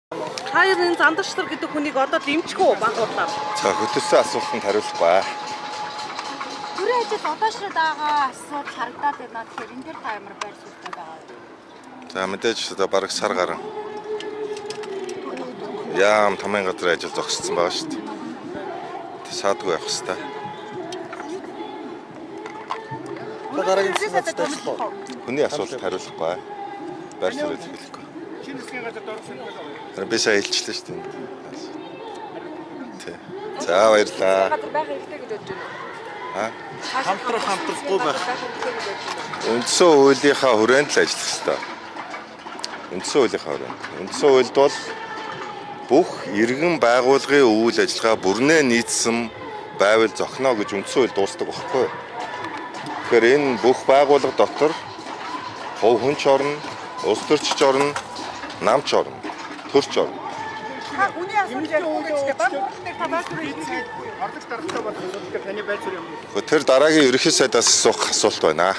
Хайрын Зандарчлар гэдэг хүнийг одоо дэмжих үү багуулаад? За хөтөлсөн асуултанд хариулахгүй. Түрээ ажил одоошроо дагаа асуудал харагдаад байна. Тэгэхээр энэ дээр та ямар байр суурьтай байгаа вэ? За мэдээж одоо бараг сар гарan яам тамийн газрын ажил зогссон байгаа шүү дээ. Саадгүй явах хэрэгтэй. Дараагийн асуулт. Хүний асуултанд хариулахгүй. Байр суурь хэлэхгүй. Шинэ засгийн газар дөрвсөн. Би сая хэлчихлээ шүү дээ. Тэ. За баярлаа. Газар байх хэрэгтэй гэж бодож байна. Хамтрахгүй байх. Үндсэн хуулийнхаа хүрээнд л ажиллах хэрэгтэй. Үндсэн хуулийнхаа хүрээнд. Үндсэн хуульд бол бүх иргэн байгууллагын үйл ажиллагаа бүрнээ нийцсэн байвал зохино гэж үндсэн хууль дуусдаг байхгүй юу? Тэгэхээр энэ бүх байгууллага дотор хувь хүн ч орно, улс төрч ч орно, нам ч орно, төрч орно. Үний асуулт яг үгтэй багуудтай та байр суурь Орлог дарагтай болох асуудал таны байр суурь юм уу? Тэр дараагийн ерөнхий сайдаас асуух асуулт байна.